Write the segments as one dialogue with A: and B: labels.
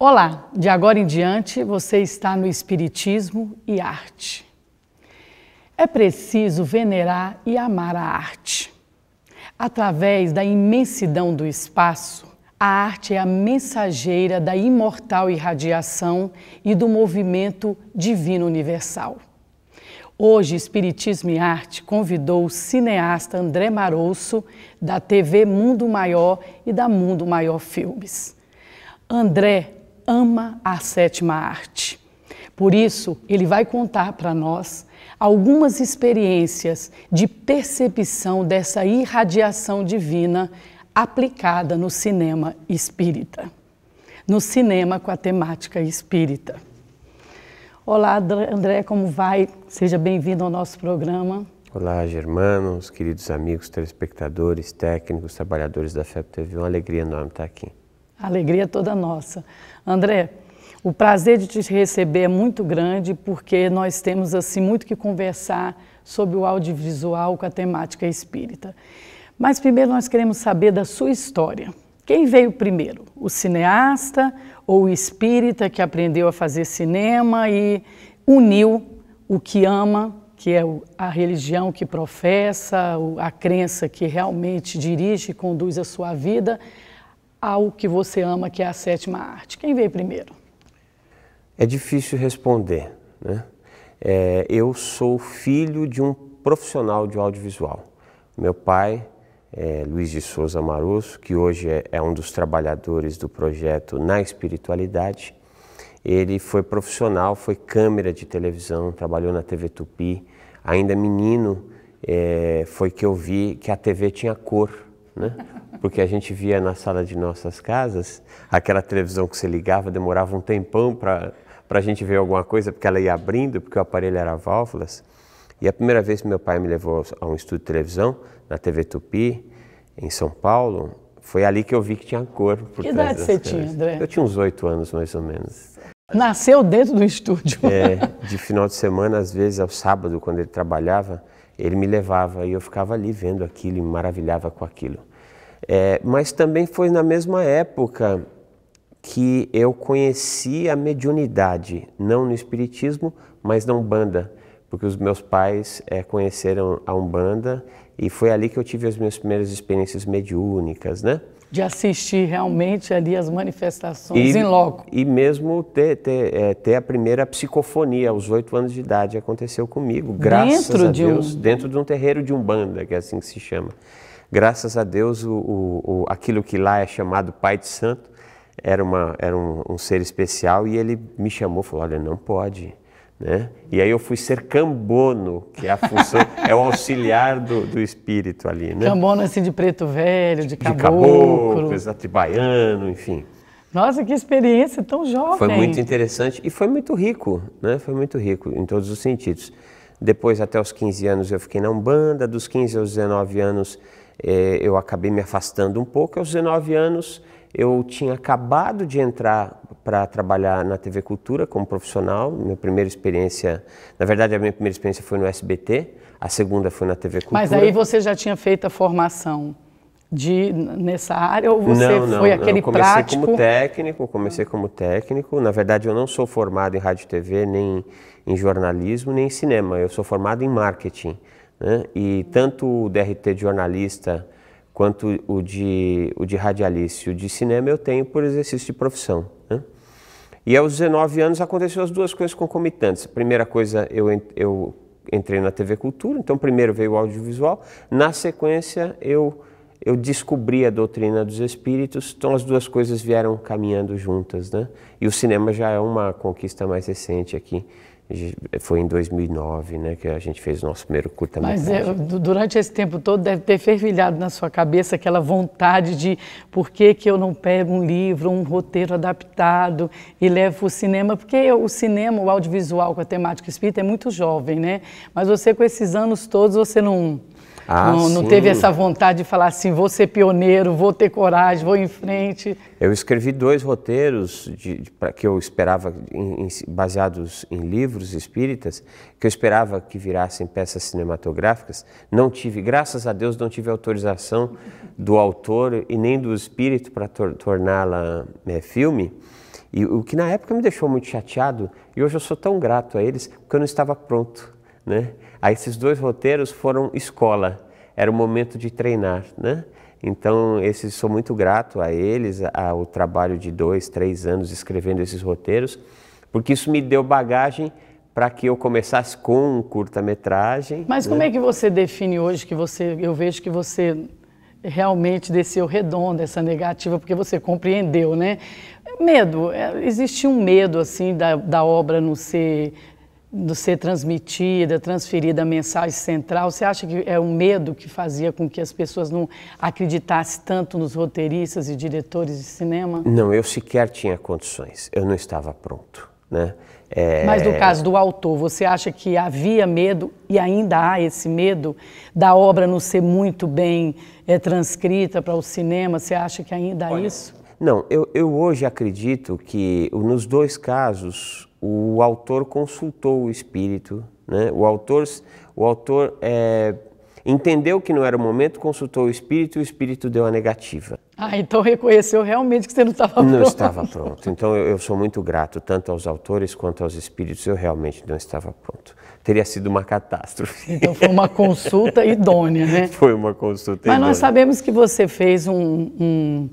A: Olá, de agora em diante você está no Espiritismo e Arte. É preciso venerar e amar a arte. Através da imensidão do espaço, a arte é a mensageira da imortal irradiação e do movimento divino universal. Hoje, Espiritismo e Arte convidou o cineasta André Marouço, da TV Mundo Maior e da Mundo Maior Filmes. André ama a sétima arte. Por isso, ele vai contar para nós algumas experiências de percepção dessa irradiação divina aplicada no cinema espírita, no cinema com a temática espírita. Olá, André, como vai? Seja bem-vindo ao nosso programa.
B: Olá, germanos, queridos amigos, telespectadores, técnicos, trabalhadores da FEB TV. Uma alegria enorme estar aqui.
A: A alegria é toda nossa. André, o prazer de te receber é muito grande porque nós temos assim muito que conversar sobre o audiovisual com a temática espírita. Mas primeiro nós queremos saber da sua história. Quem veio primeiro? O cineasta ou o espírita que aprendeu a fazer cinema e uniu o que ama, que é a religião que professa, a crença que realmente dirige e conduz a sua vida, ao que você ama, que é a sétima arte? Quem veio primeiro?
B: É difícil responder, né? Eu sou filho de um profissional de audiovisual. Meu pai, Luiz de Souza Marouço, que hoje é um dos trabalhadores do projeto Na Espiritualidade. Ele foi profissional, foi câmera de televisão, trabalhou na TV Tupi. Ainda menino, foi que eu vi que a TV tinha cor, né? Porque a gente via na sala de nossas casas, aquela televisão que você ligava, demorava um tempão para a gente ver alguma coisa, porque ela ia abrindo, porque o aparelho era válvulas. E a primeira vez que meu pai me levou a um estúdio de televisão, na TV Tupi, em São Paulo, foi ali que eu vi que tinha cor. Por
A: que idade você tinha, André?
B: Eu tinha uns 8 anos, mais ou menos.
A: Nasceu dentro do estúdio?
B: De final de semana, às vezes, ao sábado, quando ele trabalhava, ele me levava e eu ficava ali vendo aquilo e me maravilhava com aquilo. Mas também foi na mesma época que eu conheci a mediunidade, não no espiritismo, mas na Umbanda, porque os meus pais conheceram a Umbanda e foi ali que eu tive as minhas primeiras experiências mediúnicas, né?
A: De assistir realmente ali as manifestações em loco.
B: E mesmo ter a primeira psicofonia aos 8 anos de idade aconteceu comigo, graças a Deus, dentro de um terreiro de Umbanda, que é assim que se chama. Graças a Deus, aquilo que lá é chamado Pai de Santo era um ser especial e ele me chamou e falou, olha, não pode, né? E aí eu fui ser cambono, que é a função, é o auxiliar do espírito ali, né?
A: Cambono assim de preto velho, de caboclo.
B: Exato, de baiano, enfim.
A: Nossa, que experiência tão jovem.
B: Foi muito interessante e foi muito rico, né? Foi muito rico em todos os sentidos. Depois, até os 15 anos, eu fiquei na Umbanda, dos 15 aos 19 anos, eu acabei me afastando um pouco. Aos 19 anos, eu tinha acabado de entrar para trabalhar na TV Cultura como profissional. Minha primeira experiência, na verdade, a minha primeira experiência foi no SBT, a segunda foi na TV Cultura.
A: Mas aí você já tinha feito a formação nessa área ou você foi aquele prático?
B: Comecei como técnico. Na verdade, eu não sou formado em rádio e TV, nem em jornalismo, nem em cinema. Eu sou formado em marketing, né? E tanto o DRT de jornalista quanto o de radialista e o de cinema eu tenho por exercício de profissão, né? E aos 19 anos aconteceu as duas coisas concomitantes. A primeira coisa, eu entrei na TV Cultura, então primeiro veio o audiovisual, na sequência eu descobri a doutrina dos espíritos, então as duas coisas vieram caminhando juntas, né? E o cinema já é uma conquista mais recente aqui. Foi em 2009, né, que a gente fez o nosso primeiro curta-metragem.
A: Mas durante esse tempo todo deve ter fervilhado na sua cabeça aquela vontade de por que eu não pego um livro, um roteiro adaptado e levo para o cinema, porque o cinema, o audiovisual com a temática espírita é muito jovem, né? Mas você com esses anos todos, você não teve essa vontade de falar assim, vou ser pioneiro, vou ter coragem, vou em frente?
B: Eu escrevi 2 roteiros que eu esperava, baseados em livros espíritas, que eu esperava que virassem peças cinematográficas. Não tive, graças a Deus, não tive autorização do autor e nem do espírito para torná-la filme. E o que na época me deixou muito chateado, e hoje eu sou tão grato a eles, porque eu não estava pronto, né? Aí esses 2 roteiros foram escola, era o momento de treinar, né? Então, sou muito grato a eles, ao trabalho de 2, 3 anos escrevendo esses roteiros, porque isso me deu bagagem para que eu começasse com um curta-metragem.
A: Mas
B: né?
A: Como é que você define hoje que eu vejo que você realmente desceu redondo essa negativa, porque você compreendeu, né? Medo, existe um medo assim da obra não ser transmitida, transferida a mensagem central. Você acha que é um medo que fazia com que as pessoas não acreditassem tanto nos roteiristas e diretores de cinema?
B: Não, eu sequer tinha condições, eu não estava pronto, né?
A: Mas no caso do autor, você acha que havia medo e ainda há esse medo da obra não ser muito bem transcrita para o cinema? Você acha que ainda há isso?
B: Não, eu hoje acredito que nos 2 casos o autor consultou o espírito, né? O autor entendeu que não era o momento, consultou o espírito deu a negativa.
A: Então reconheceu realmente que você não estava pronto.
B: Não estava pronto. Então eu sou muito grato tanto aos autores quanto aos espíritos. Eu realmente não estava pronto. Teria sido uma catástrofe.
A: Então foi uma consulta idônea, né?
B: Foi uma consulta idônea.
A: Mas nós sabemos que você fez um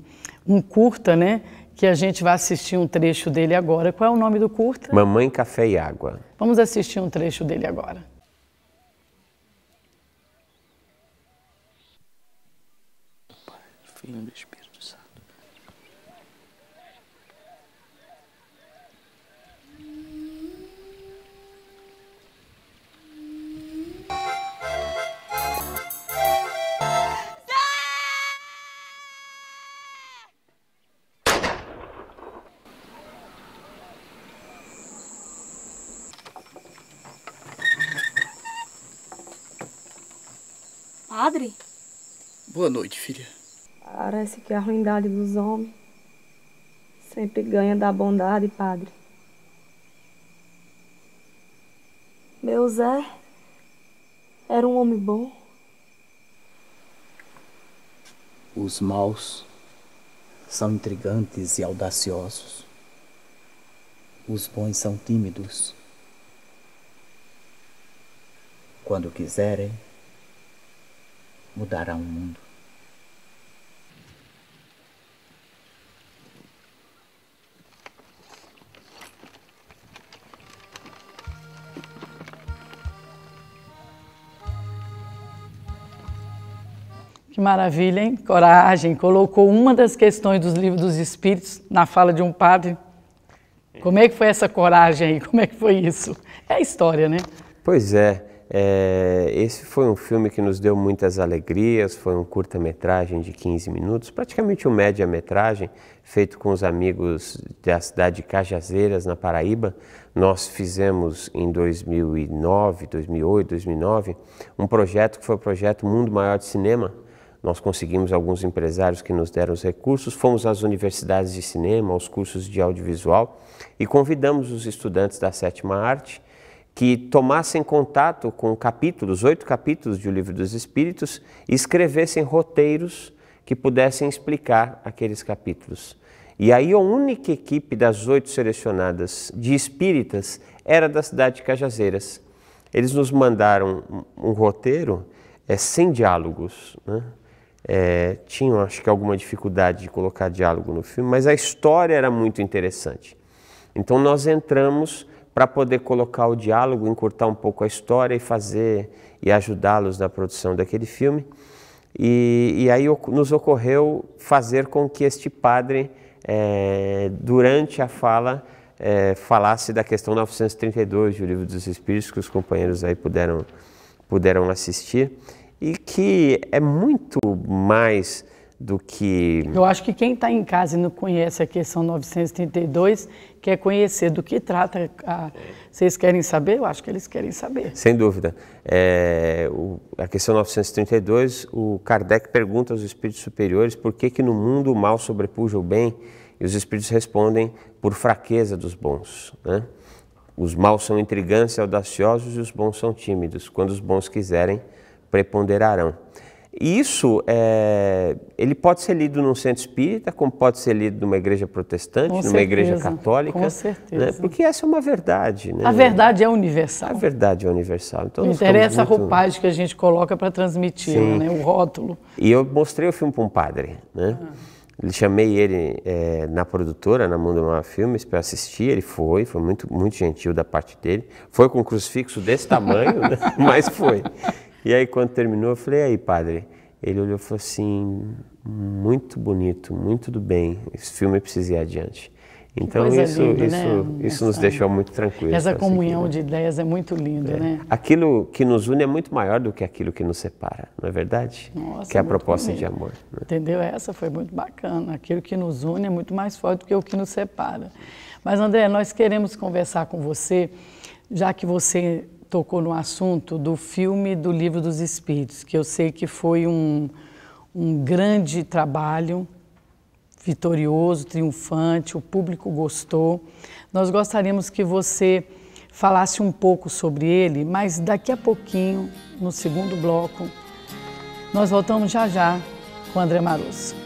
A: curta, né? Que a gente vai assistir um trecho dele agora. Qual é o nome do curta?
B: Mamãe, Café e Água.
A: Vamos assistir um trecho dele agora.
C: Pai, do Filho e do Espírito Santo.
D: Padre?
C: Boa noite, filha.
D: Parece que a ruindade dos homens sempre ganha da bondade, padre. Meu Zé era um homem bom.
C: Os maus são intrigantes e audaciosos. Os bons são tímidos. Quando quiserem, mudarão o mundo.
A: Que maravilha, hein? Coragem. Colocou uma das questões dos livros dos Espíritos na fala de um padre. Como é que foi essa coragem aí? Como é que foi isso? É a história, né?
B: Pois é. Esse foi um filme que nos deu muitas alegrias, foi um curta-metragem de 15 minutos, praticamente um média-metragem, feito com os amigos da cidade de Cajazeiras, na Paraíba. Nós fizemos em 2009, 2008, 2009, um projeto que foi o projeto Mundo Maior de Cinema. Nós conseguimos alguns empresários que nos deram os recursos, fomos às universidades de cinema, aos cursos de audiovisual e convidamos os estudantes da 7ª Arte que tomassem contato com 8 capítulos de O Livro dos Espíritos e escrevessem roteiros que pudessem explicar aqueles capítulos. E aí a única equipe das 8 selecionadas de espíritas era da cidade de Cajazeiras. Eles nos mandaram um roteiro sem diálogos, né? Tinham, acho que, alguma dificuldade de colocar diálogo no filme, mas a história era muito interessante. Então nós entramos para poder colocar o diálogo, encurtar um pouco a história e ajudá-los na produção daquele filme. E aí nos ocorreu fazer com que este padre, durante a fala, falasse da questão 932 do Livro dos Espíritos, que os companheiros aí puderam assistir, e que é muito mais do que...
A: Eu acho que quem está em casa e não conhece a questão 932 quer conhecer do que trata. Vocês querem saber? Eu acho que eles querem saber.
B: Sem dúvida. A questão 932, o Kardec pergunta aos espíritos superiores por que no mundo o mal sobrepuja o bem, e os espíritos respondem por fraqueza dos bons, né? Os maus são intrigantes e audaciosos e os bons são tímidos. Quando os bons quiserem, preponderarão. Isso, ele pode ser lido num centro espírita, como pode ser lido numa igreja protestante, numa igreja católica.
A: Com certeza.
B: Né? Porque essa é uma verdade. Né?
A: A verdade é universal.
B: A verdade é universal. Então,
A: não interessa a roupagem que a gente coloca para transmitir, né? O rótulo.
B: E eu mostrei o filme para um padre, né? Chamei ele na produtora, na Mundo Maior Filmes, para assistir. Ele foi muito, muito gentil da parte dele. Foi com um crucifixo desse tamanho, né? Mas foi. E aí, quando terminou, eu falei, e aí, padre? Ele olhou e falou assim, muito bonito, muito do bem, esse filme precisa ir adiante. Então, isso nos deixou muito tranquilos.
A: Essa comunhão de ideias é muito linda, né?
B: Aquilo que nos une é muito maior do que aquilo que nos separa, não é verdade?
A: Nossa,
B: que é a proposta de amor. Né?
A: Entendeu? Essa foi muito bacana. Aquilo que nos une é muito mais forte do que o que nos separa. Mas, André, nós queremos conversar com você, já que você tocou no assunto do filme do Livro dos Espíritos, que eu sei que foi um grande trabalho, vitorioso, triunfante, o público gostou. Nós gostaríamos que você falasse um pouco sobre ele, mas daqui a pouquinho, no segundo bloco, nós voltamos já já com André Marusso.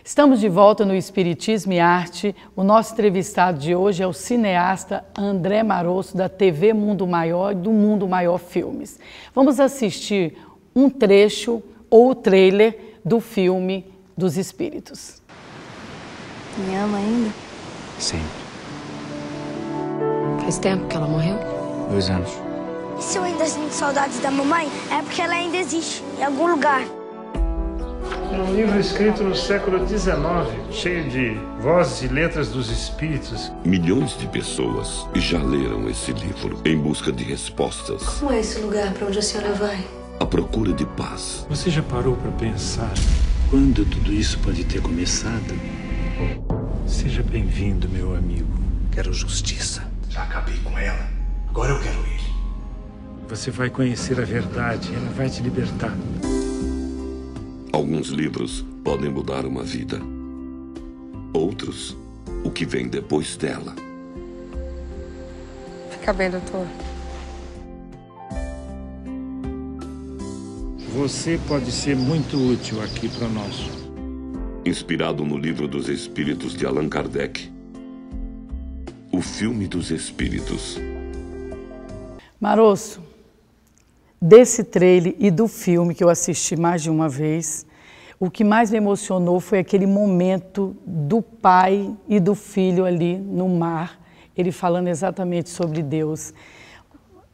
A: Estamos de volta no Espiritismo e Arte. O nosso entrevistado de hoje é o cineasta André Marusso, da TV Mundo Maior e do Mundo Maior Filmes. Vamos assistir um trecho ou o trailer do filme dos Espíritos.
E: Me ama ainda?
C: Sempre.
E: Faz tempo que ela morreu?
C: 2 anos.
F: E se eu ainda sinto saudades da mamãe, é porque ela ainda existe, em algum lugar.
G: É um livro escrito no século XIX, cheio de vozes e letras dos espíritos.
H: Milhões de pessoas já leram esse livro em busca de respostas.
E: Como é esse lugar para onde a senhora vai?
H: À procura de paz.
G: Você já parou para pensar quando tudo isso pode ter começado? Seja bem-vindo, meu amigo.
I: Quero justiça. Já acabei com ela. Agora eu quero ele.
G: Você vai conhecer a verdade, ela vai te libertar.
H: Alguns livros podem mudar uma vida. Outros, o que vem depois dela.
E: Fica bem, doutor.
G: Você pode ser muito útil aqui para nós.
H: Inspirado no Livro dos Espíritos de Allan Kardec. O filme dos Espíritos.
A: Marusso, desse trailer e do filme que eu assisti mais de uma vez, o que mais me emocionou foi aquele momento do pai e do filho ali no mar, ele falando exatamente sobre Deus.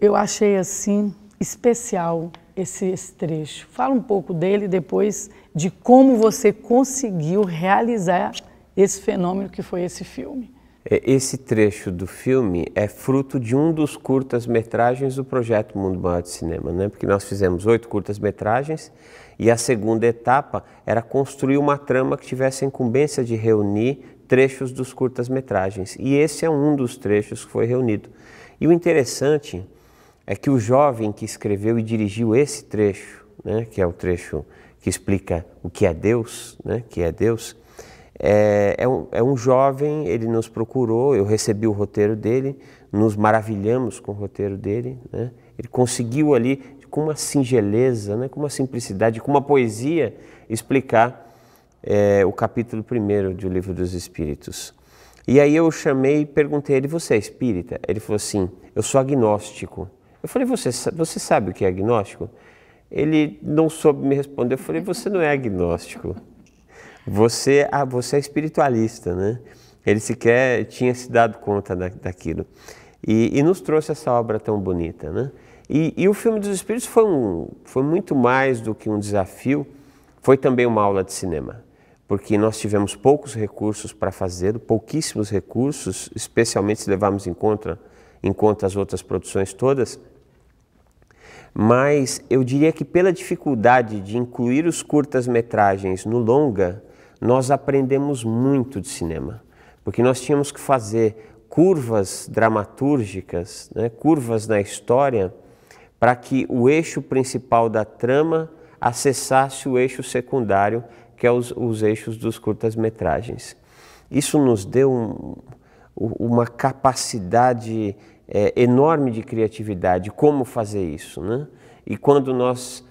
A: Eu achei assim especial esse trecho. Fala um pouco dele depois de como você conseguiu realizar esse fenômeno que foi esse filme.
B: Esse trecho do filme é fruto de um dos curtas-metragens do projeto Mundo Maior de Cinema, né? Porque nós fizemos 8 curtas-metragens e a segunda etapa era construir uma trama que tivesse a incumbência de reunir trechos dos curtas-metragens. E esse é um dos trechos que foi reunido. E o interessante é que o jovem que escreveu e dirigiu esse trecho, né, que é o trecho que explica o que é Deus, né, que é Deus, é um jovem, ele nos procurou, eu recebi o roteiro dele, nos maravilhamos com o roteiro dele, né? Ele conseguiu ali, com uma singeleza, né? Com uma simplicidade, com uma poesia, explicar o capítulo 1º do Livro dos Espíritos. E aí eu chamei e perguntei a ele, você é espírita? Ele falou assim, eu sou agnóstico. Eu falei, você sabe o que é agnóstico? Ele não soube me responder, eu falei, você não é agnóstico. Você é espiritualista, né? Ele sequer tinha se dado conta daquilo. E nos trouxe essa obra tão bonita, né? E o filme dos Espíritos foi muito mais do que um desafio, foi também uma aula de cinema. Porque nós tivemos poucos recursos para fazê-lo, pouquíssimos recursos, especialmente se levarmos em conta as outras produções todas. Mas eu diria que pela dificuldade de incluir os curtas-metragens no longa, nós aprendemos muito de cinema, porque nós tínhamos que fazer curvas dramatúrgicas, né, curvas na história, para que o eixo principal da trama acessasse o eixo secundário, que é os eixos dos curtas-metragens. Isso nos deu uma capacidade enorme de criatividade, como fazer isso, né? E quando nós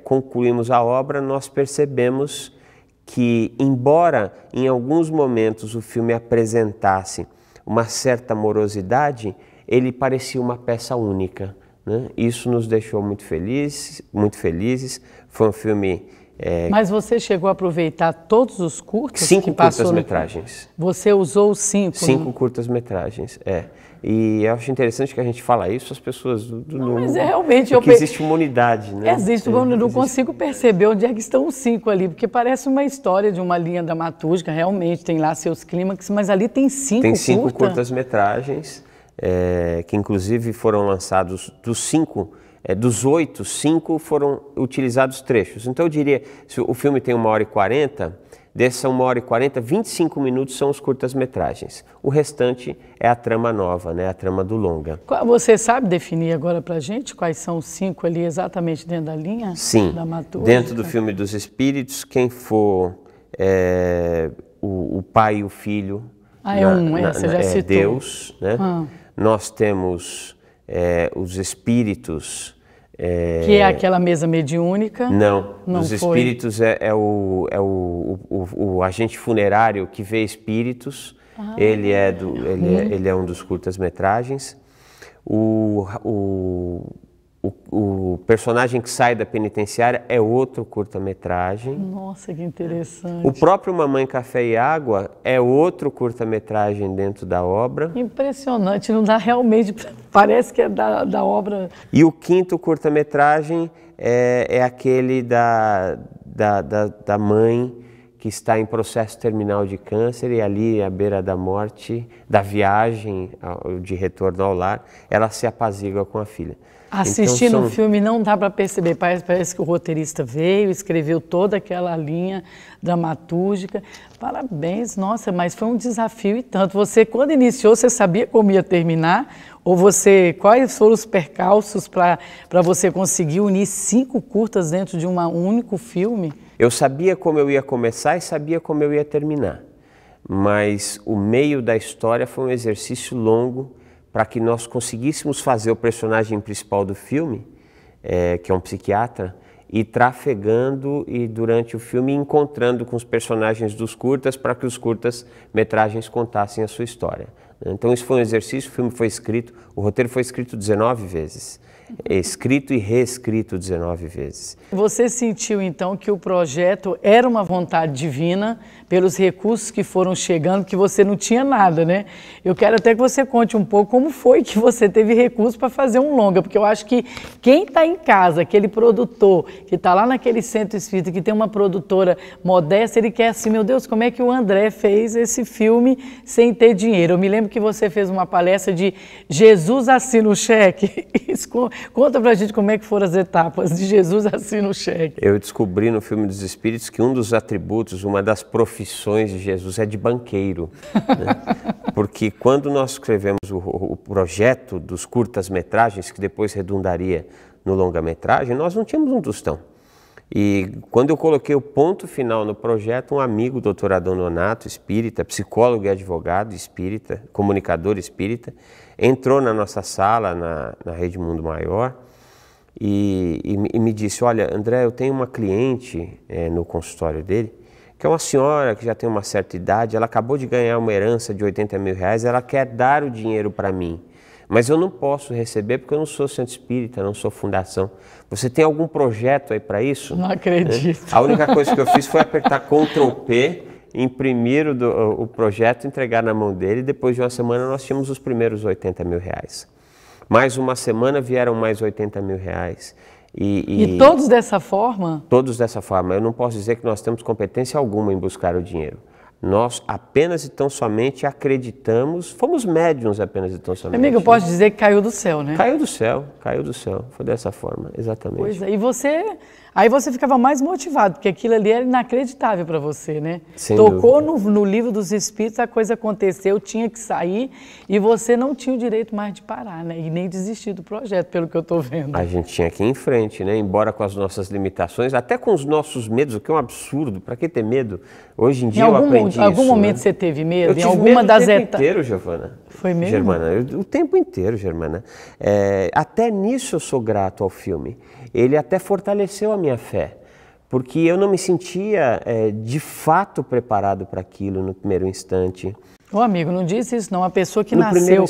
B: concluímos a obra, nós percebemos que, embora em alguns momentos o filme apresentasse uma certa morosidade, ele parecia uma peça única, né? Isso nos deixou muito felizes. Foi um filme...
A: Mas você chegou a aproveitar todos os curtas?
B: 5 curtas-metragens.
A: Você usou os 5?
B: 5 curtas-metragens, E eu acho interessante que a gente fala isso, as pessoas...
A: Mas realmente...
B: Porque existe uma unidade, né?
A: Existe, eu não consigo perceber onde é que estão os 5 ali, porque parece uma história de uma linha dramatúrgica, realmente, tem lá seus clímax, mas ali tem 5 curtas.
B: Tem 5 curtas-metragens, que inclusive foram lançados dos 5... dos 8, 5 foram utilizados trechos. Então eu diria, se o filme tem 1h40, dessa 1h40, 25 minutos são os curtas-metragens. O restante é a trama nova, né? A trama do longa.
A: Você sabe definir agora pra gente quais são os 5 ali exatamente dentro da linha?
B: Sim,
A: dramatúrgica?
B: Dentro do filme dos espíritos, quem for o pai e o filho,
A: você já citou.
B: Deus, né? Nós temos os espíritos...
A: que é aquela mesa mediúnica?
B: Não, os espíritos é o agente funerário que vê espíritos. Ele é um dos curtas-metragens. O personagem que sai da penitenciária é outro curta-metragem.
A: Nossa, que interessante.
B: O próprio Mamãe, Café e Água é outro curta-metragem dentro da obra.
A: Impressionante, não dá realmente, parece que é da obra.
B: E o 5º curta-metragem é aquele da mãe que está em processo terminal de câncer e ali à beira da morte, da viagem de retorno ao lar, ela se apazigua com a filha.
A: Assistindo o filme não dá para perceber, parece que o roteirista veio, escreveu toda aquela linha dramatúrgica. Parabéns, nossa, mas foi um desafio e tanto. Você, quando iniciou, você sabia como ia terminar? Ou quais foram os percalços para você conseguir unir 5 curtas dentro de um único filme?
B: Eu sabia como eu ia começar e sabia como eu ia terminar, mas o meio da história foi um exercício longo para que nós conseguíssemos fazer o personagem principal do filme, que é um psiquiatra, ir trafegando e durante o filme encontrando com os personagens dos curtas para que os curtas-metragens contassem a sua história. Então isso foi um exercício, o filme foi escrito, o roteiro foi escrito 19 vezes. Escrito e reescrito 19 vezes.
A: Você sentiu então que o projeto era uma vontade divina pelos recursos que foram chegando, que você não tinha nada, né? Eu quero até que você conte um pouco como foi que você teve recursos para fazer um longa, porque eu acho que quem está em casa, aquele produtor que está lá naquele centro espírita, que tem uma produtora modesta, ele quer assim, meu Deus, como é que o André fez esse filme sem ter dinheiro? Eu me lembro que você fez uma palestra de Jesus assina o cheque. Conta pra gente como é que foram as etapas de Jesus assina o cheque.
B: Eu descobri no filme dos Espíritos que um dos atributos, uma das profissões de Jesus é de banqueiro. Né? Porque quando nós escrevemos o projeto dos curtas-metragens, que depois redundaria no longa-metragem, nós não tínhamos um tostão. E quando eu coloquei o ponto final no projeto, um amigo, o doutor Adão Nonato, espírita, psicólogo e advogado espírita, comunicador espírita, entrou na nossa sala, na Rede Mundo Maior, e me disse, olha, André, eu tenho uma cliente no consultório dele, que é uma senhora que já tem uma certa idade, ela acabou de ganhar uma herança de 80 mil reais, ela quer dar o dinheiro para mim. Mas eu não posso receber porque eu não sou centro espírita, não sou fundação. Você tem algum projeto aí para isso?
A: Não acredito.
B: A única coisa que eu fiz foi apertar Ctrl+P, imprimir o projeto, entregar na mão dele. Depois de uma semana nós tínhamos os primeiros 80 mil reais. Mais uma semana vieram mais 80 mil reais.
A: E todos dessa forma?
B: Todos dessa forma. Eu não posso dizer que nós temos competência alguma em buscar o dinheiro. Nós apenas e tão somente acreditamos, fomos médiuns apenas e tão somente.
A: Amigo, eu posso dizer que caiu do céu, né?
B: Caiu do céu, foi dessa forma, exatamente.
A: Pois é, aí você ficava mais motivado, porque aquilo ali era inacreditável para você, né?
B: Sem
A: Tocou no livro dos Espíritos, a coisa aconteceu, tinha que sair, e você não tinha o direito mais de parar, né? E nem desistir do projeto, pelo que eu estou vendo.
B: A gente tinha que ir em frente, né? Embora com as nossas limitações, até com os nossos medos, o que é um absurdo, para que ter medo? Hoje em dia eu aprendi...
A: algum momento você teve medo?
B: Eu tive medo o tempo inteiro, Giovana.
A: Foi mesmo?
B: Germana, o tempo inteiro, Germana. Até nisso eu sou grato ao filme. Ele até fortaleceu a minha fé, porque eu não me sentia de fato preparado para aquilo no primeiro instante.
A: Ô amigo, não disse isso não. A pessoa que nasceu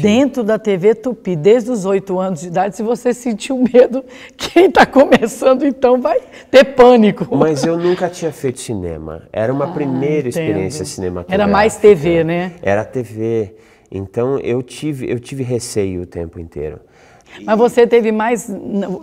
A: dentro da TV Tupi, desde os 8 anos de idade, se você sentiu medo, quem está começando então vai ter pânico.
B: Mas eu nunca tinha feito cinema. Era uma primeira experiência cinematográfica.
A: Era mais TV, né?
B: Era TV. Então eu tive receio o tempo inteiro.
A: Mas você teve mais,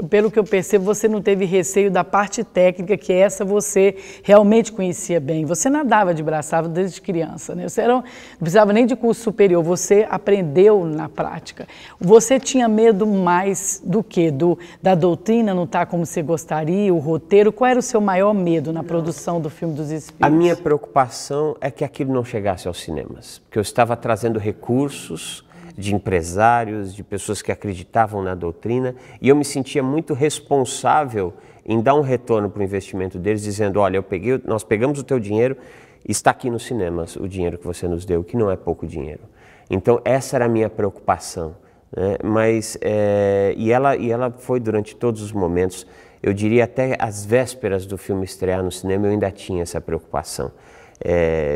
A: pelo que eu percebo, você não teve receio da parte técnica, que essa você realmente conhecia bem. Você nadava de braçada desde criança, né? Você não precisava nem de curso superior, você aprendeu na prática. Você tinha medo mais do quê? Da doutrina não estar como você gostaria, o roteiro? Qual era o seu maior medo na produção do filme dos Espíritos?
B: A minha preocupação é que aquilo não chegasse aos cinemas, porque eu estava trazendo recursos de empresários, de pessoas que acreditavam na doutrina, e eu me sentia muito responsável em dar um retorno para o investimento deles, dizendo, olha, nós pegamos o teu dinheiro, está aqui nos cinemas o dinheiro que você nos deu, que não é pouco dinheiro. Então essa era a minha preocupação, né? Mas, e ela foi durante todos os momentos, eu diria até as vésperas do filme estrear no cinema, eu ainda tinha essa preocupação.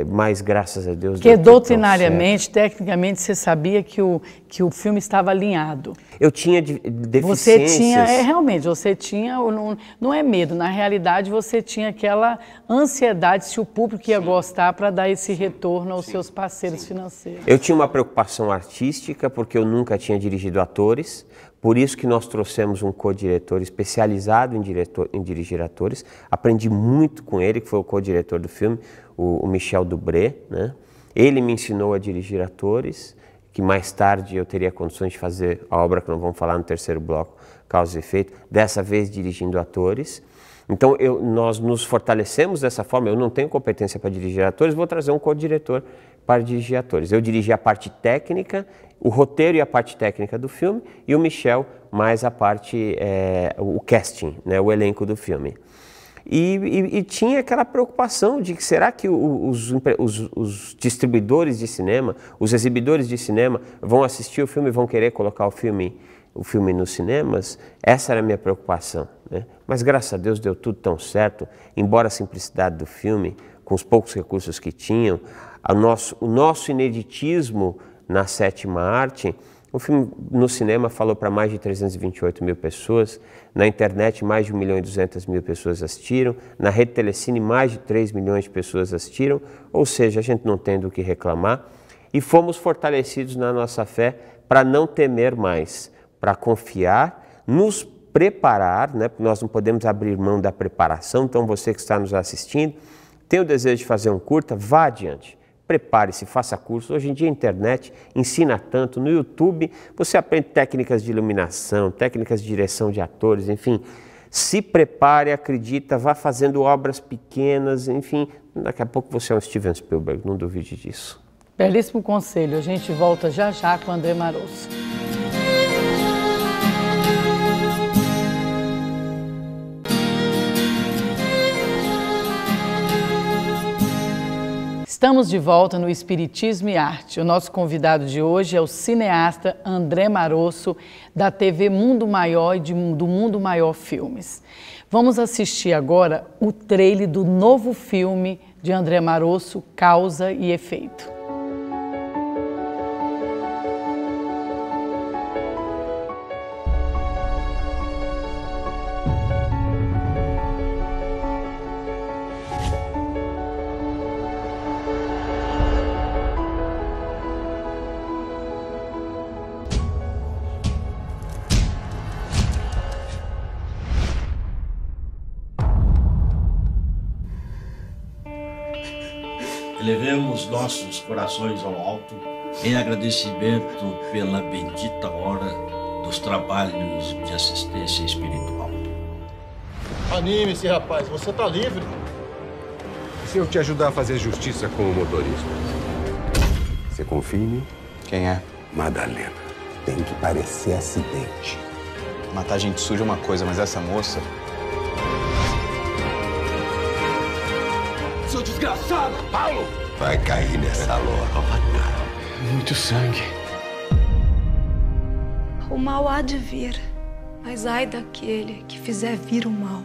B: Mas graças a Deus...
A: Porque doutrinariamente, tecnicamente, você sabia que o filme estava alinhado.
B: Eu tinha deficiências...
A: Você tinha, realmente, você tinha, não é medo, na realidade você tinha aquela ansiedade se o público ia gostar para dar esse retorno aos seus parceiros financeiros.
B: Eu tinha uma preocupação artística, porque eu nunca tinha dirigido atores, por isso que nós trouxemos um co-diretor especializado em dirigir atores. Aprendi muito com ele, que foi o co-diretor do filme, o Michel Dubré, né? Ele me ensinou a dirigir atores, que mais tarde eu teria condições de fazer a obra que nós vamos falar no terceiro bloco, Causa e Efeito, dessa vez dirigindo atores. Então nós nos fortalecemos dessa forma. Eu não tenho competência para dirigir atores, vou trazer um co-diretor para dirigir atores. Eu dirigi a parte técnica, o roteiro e a parte técnica do filme, e o Michel mais a parte, o casting, né, o elenco do filme. E tinha aquela preocupação de que será que os distribuidores de cinema, os exibidores de cinema vão assistir o filme e vão querer colocar o filme nos cinemas? Essa era a minha preocupação, né? Mas graças a Deus deu tudo tão certo, embora a simplicidade do filme, com os poucos recursos que tinham, o nosso ineditismo na sétima arte. O filme no cinema falou para mais de 328 mil pessoas, na internet mais de 1.200.000 pessoas assistiram, na rede Telecine mais de 3 milhões de pessoas assistiram, ou seja, a gente não tem do que reclamar, e fomos fortalecidos na nossa fé para não temer mais, para confiar, nos preparar, né? Porque nós não podemos abrir mão da preparação. Então você que está nos assistindo, tem o desejo de fazer um curta, vá adiante. Prepare-se, faça curso. Hoje em dia a internet ensina tanto. No YouTube você aprende técnicas de iluminação, técnicas de direção de atores, enfim. Se prepare, acredita, vá fazendo obras pequenas, enfim. Daqui a pouco você é um Steven Spielberg, não duvide disso.
A: Belíssimo conselho. A gente volta já já com o André Marosso. Estamos de volta no Espiritismo e Arte. O nosso convidado de hoje é o cineasta André Marosso, da TV Mundo Maior e do Mundo Maior Filmes. Vamos assistir agora o trailer do novo filme de André Marosso, Causa e Efeito.
J: Elevemos nossos corações ao alto em agradecimento pela bendita hora dos trabalhos de assistência espiritual.
K: Anime-se, rapaz, você tá livre.
L: Se eu te ajudar a fazer justiça com o motorista, você confia em mim?
M: Quem é?
L: Madalena.
N: Tem que parecer acidente.
M: Matar gente suja é uma coisa, mas essa moça...
I: seu desgraçado!
N: Paulo! Vai cair nessa lorota.
I: Muito sangue.
E: O mal há de vir, mas ai daquele que fizer vir o mal.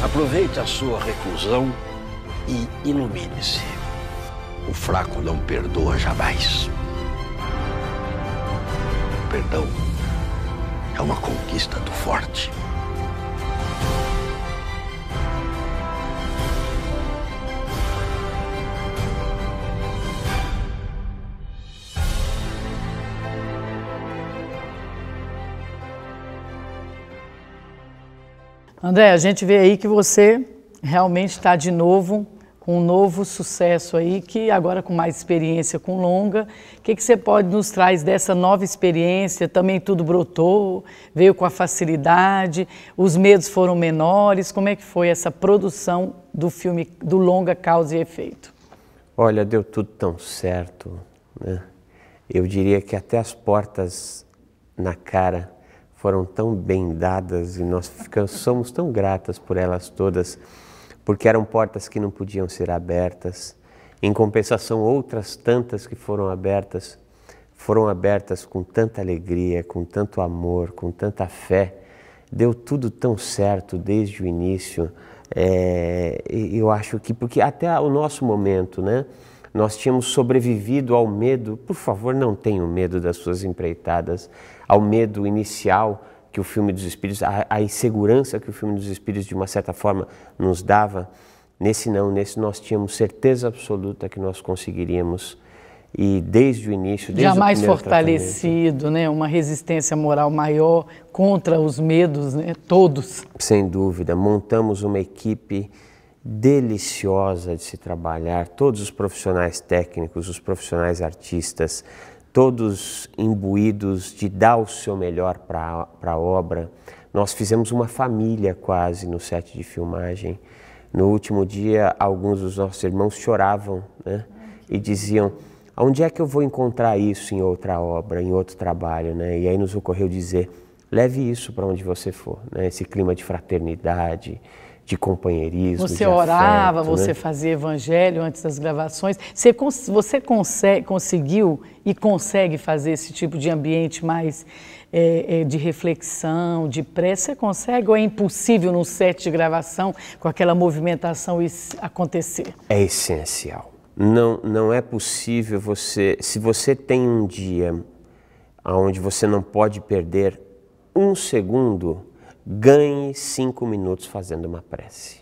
J: Aproveite a sua reclusão e ilumine-se. O fraco não perdoa jamais. O perdão é uma conquista do forte.
A: André, a gente vê aí que você realmente está de novo com um novo sucesso aí, que agora com mais experiência com longa. O que você pode nos trazer dessa nova experiência? Também tudo brotou, veio com a facilidade, os medos foram menores. Como é que foi essa produção do filme, do longa Causa e Efeito?
B: Olha, deu tudo tão certo, né? Eu diria que até as portas na cara foram tão bem dadas e nós somos tão gratas por elas todas, porque eram portas que não podiam ser abertas. Em compensação, outras tantas que foram abertas com tanta alegria, com tanto amor, com tanta fé. Deu tudo tão certo desde o início. Eu acho que, porque até o nosso momento, né? Nós tínhamos sobrevivido ao medo. Por favor, não tenham medo das suas empreitadas, ao medo inicial que o filme dos Espíritos, a insegurança que o filme dos Espíritos de uma certa forma nos dava. Nesse nós tínhamos certeza absoluta que nós conseguiríamos, e desde o início, desde
A: jamais fortalecido, né? Uma resistência moral maior contra os medos, né? Todos. Sem dúvida, montamos uma equipe deliciosa de se trabalhar, todos os profissionais técnicos, os profissionais artistas, todos imbuídos de dar o seu melhor para a obra. Nós fizemos uma família quase no set de filmagem. No último dia, alguns dos nossos irmãos choravam, né? E diziam: onde é que eu vou encontrar isso em outra obra, em outro trabalho, né? E aí nos ocorreu dizer: leve isso para onde você for, né? Esse clima de fraternidade, de companheirismo, você
B: de
A: orava,
B: afeto,
A: você
B: né?
A: Fazia evangelho antes das gravações. Você conseguiu e consegue fazer esse tipo de ambiente mais de reflexão, de prece? Você consegue ou é impossível num set de gravação, com aquela movimentação, isso acontecer?
B: É essencial. Não é possível se você tem um dia onde você não pode perder um segundo, ganhe 5 minutos fazendo uma prece,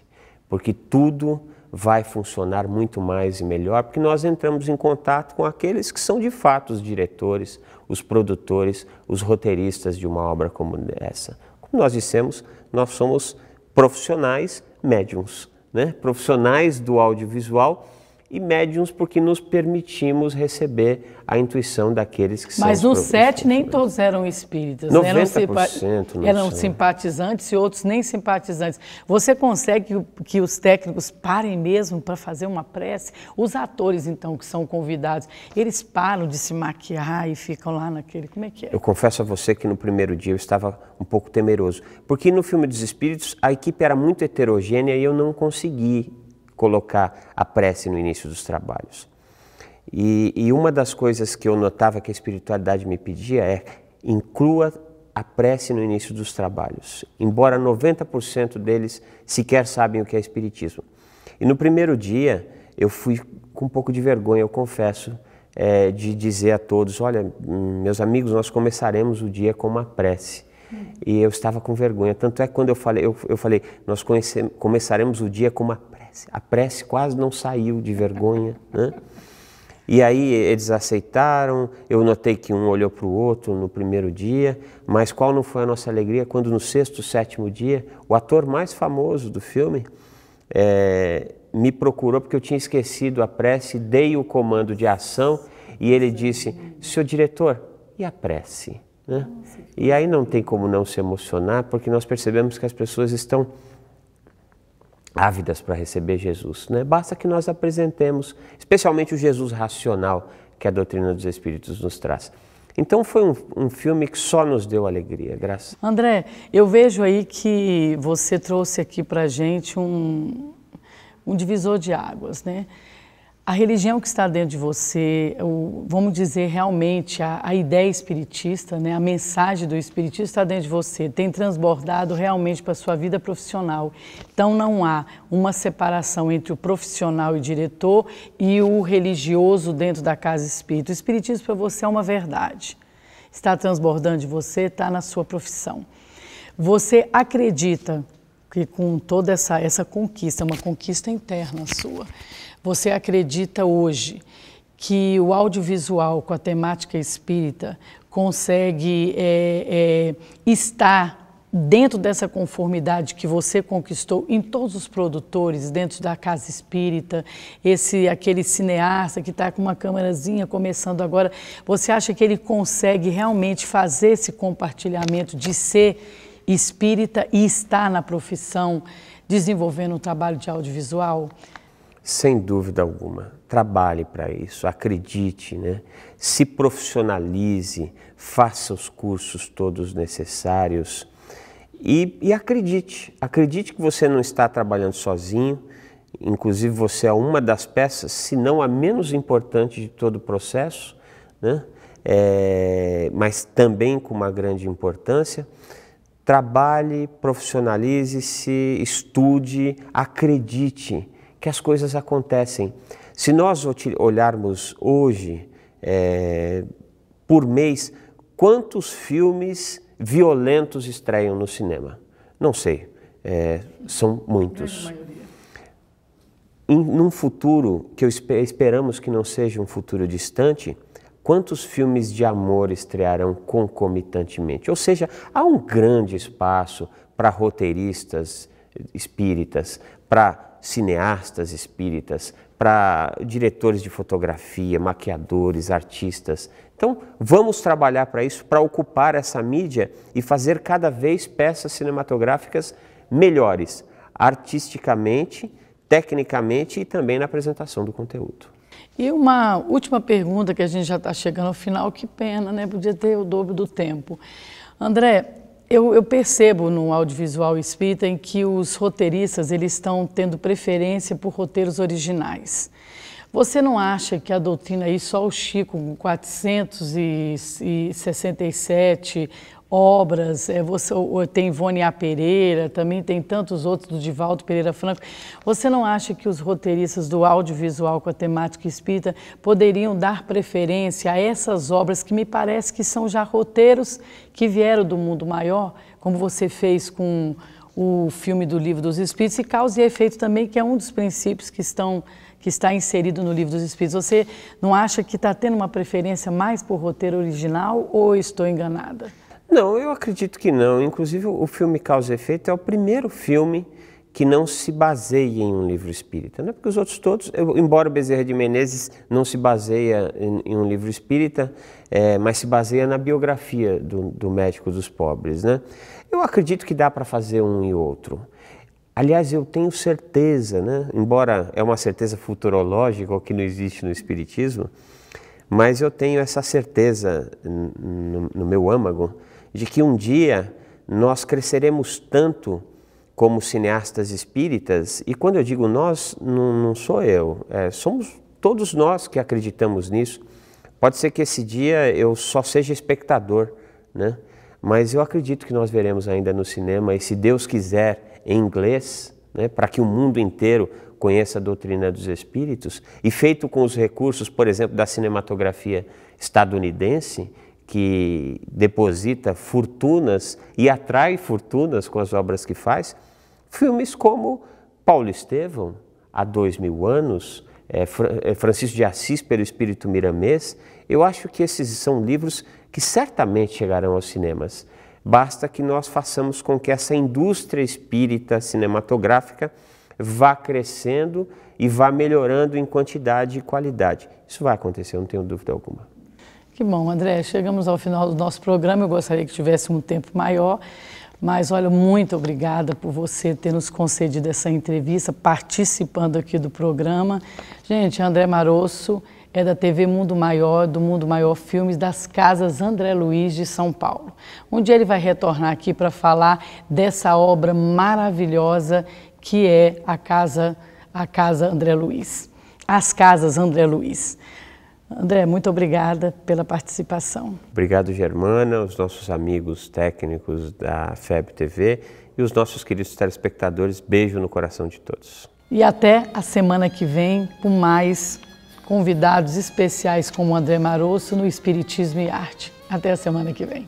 B: porque tudo vai funcionar muito mais e melhor, porque nós entramos em contato com aqueles que são de fato os diretores, os produtores, os roteiristas de uma obra como essa. Como nós dissemos, nós somos profissionais médiums, né? Profissionais do audiovisual e médiums porque nos permitimos receber a intuição daqueles que são.
A: Mas no set nem todos eram espíritas,
B: 90%
A: né? Eram simpatizantes e outros nem simpatizantes. Você consegue que os técnicos parem mesmo para fazer uma prece? Os atores, então, que são convidados, eles param de se maquiar e ficam lá naquele... Como é que é?
B: Eu confesso a você que no primeiro dia eu estava um pouco temeroso, porque no filme dos Espíritos a equipe era muito heterogênea e eu não consegui colocar a prece no início dos trabalhos. E uma das coisas que eu notava que a espiritualidade me pedia é: inclua a prece no início dos trabalhos, embora 90% deles sequer sabem o que é espiritismo. E no primeiro dia eu fui com um pouco de vergonha, eu confesso, de dizer a todos: olha, meus amigos, nós começaremos o dia com uma prece. E eu estava com vergonha, tanto é que quando eu falei, nós começaremos o dia com uma prece. A prece quase não saiu de vergonha, né? E aí eles aceitaram. Eu notei que um olhou para o outro no primeiro dia, mas qual não foi a nossa alegria quando no 6º, 7º dia, o ator mais famoso do filme me procurou porque eu tinha esquecido a prece, dei o comando de ação e ele disse: senhor diretor, e a prece? Né? E aí não tem como não se emocionar, porque nós percebemos que as pessoas estão ávidas para receber Jesus, né? Basta que nós apresentemos, especialmente o Jesus racional que a doutrina dos Espíritos nos traz. Então foi um filme que só nos deu alegria, graças.
A: André, eu vejo aí que você trouxe aqui pra gente um divisor de águas, né? A religião que está dentro de você, vamos dizer realmente, a ideia espiritista, né? A mensagem do espiritismo está dentro de você, tem transbordado realmente para a sua vida profissional. Então não há uma separação entre o profissional e diretor e o religioso dentro da casa espírita. O espiritismo para você é uma verdade. Está transbordando de você, está na sua profissão. Você acredita que com toda essa conquista, uma conquista interna sua, você acredita hoje que o audiovisual com a temática espírita consegue estar dentro dessa conformidade que você conquistou em todos os produtores, dentro da casa espírita, aquele cineasta que está com uma câmerazinha começando agora, você acha que ele consegue realmente fazer esse compartilhamento de ser espírita e estar na profissão desenvolvendo um trabalho de audiovisual?
B: Sem dúvida alguma. Trabalhe para isso, acredite, né? Se profissionalize, faça os cursos todos necessários e acredite. Acredite que você não está trabalhando sozinho, inclusive você é uma das peças, se não a menos importante de todo o processo, né? Mas também com uma grande importância. Trabalhe, profissionalize-se, estude, acredite que as coisas acontecem. Se nós olharmos hoje, por mês, quantos filmes violentos estreiam no cinema? Não sei, são muitos. Num futuro, que esperamos que não seja um futuro distante, quantos filmes de amor estrearão concomitantemente? Ou seja, há um grande espaço para roteiristas espíritas, para cineastas espíritas, para diretores de fotografia, maquiadores, artistas. Então, vamos trabalhar para isso, para ocupar essa mídia e fazer cada vez peças cinematográficas melhores, artisticamente, tecnicamente e também na apresentação do conteúdo.
A: E uma última pergunta, que a gente já está chegando ao final, que pena, né? Podia ter o dobro do tempo. André, eu percebo no audiovisual espírita em que os roteiristas eles estão tendo preferência por roteiros originais. Você não acha que a doutrina aí, só o Chico, com 467 obras, tem Ivone A. Pereira, também tem tantos outros, do Divaldo Pereira Franco. Você não acha que os roteiristas do audiovisual com a temática espírita poderiam dar preferência a essas obras que me parece que são já roteiros que vieram do mundo maior, como você fez com o filme do Livro dos Espíritos, e Causa e Efeito também, que é um dos princípios que está inserido no Livro dos Espíritos. Você não acha que está tendo uma preferência mais por roteiro original ou estou enganada?
B: Não, eu acredito que não. Inclusive, o filme Causa e Efeito é o primeiro filme que não se baseia em um livro espírita, né? Porque os outros todos, embora Bezerra de Menezes não se baseia em um livro espírita, mas se baseia na biografia do Médico dos Pobres, né? Eu acredito que dá para fazer um e outro. Aliás, eu tenho certeza, né? Embora é uma certeza futurológica, o que não existe no espiritismo, mas eu tenho essa certeza no meu âmago de que um dia nós cresceremos tanto como cineastas espíritas, e quando eu digo nós, não sou eu, somos todos nós que acreditamos nisso. Pode ser que esse dia eu só seja espectador, né? Mas eu acredito que nós veremos ainda no cinema, e se Deus quiser, em inglês, né, para que o mundo inteiro conheça a doutrina dos espíritos, e feito com os recursos, por exemplo, da cinematografia estadunidense, que deposita fortunas e atrai fortunas com as obras que faz, filmes como Paulo Estevão, há 2000 anos, Francisco de Assis pelo Espírito Miramês. Eu acho que esses são livros que certamente chegarão aos cinemas. Basta que nós façamos com que essa indústria espírita cinematográfica vá crescendo e vá melhorando em quantidade e qualidade. Isso vai acontecer, eu não tenho dúvida alguma.
A: Que bom, André. Chegamos ao final do nosso programa. Eu gostaria que tivesse um tempo maior, mas olha, muito obrigada por você ter nos concedido essa entrevista, participando aqui do programa. Gente, André Marosso é da TV Mundo Maior, do Mundo Maior Filmes, das Casas André Luiz de São Paulo. Um dia ele vai retornar aqui para falar dessa obra maravilhosa que é a Casa André Luiz. As Casas André Luiz. André, muito obrigada pela participação.
B: Obrigado, Germana, os nossos amigos técnicos da FEB TV e os nossos queridos telespectadores. Beijo no coração de todos.
A: E até a semana que vem com mais convidados especiais como o André Marosso no Espiritismo e Arte. Até a semana que vem.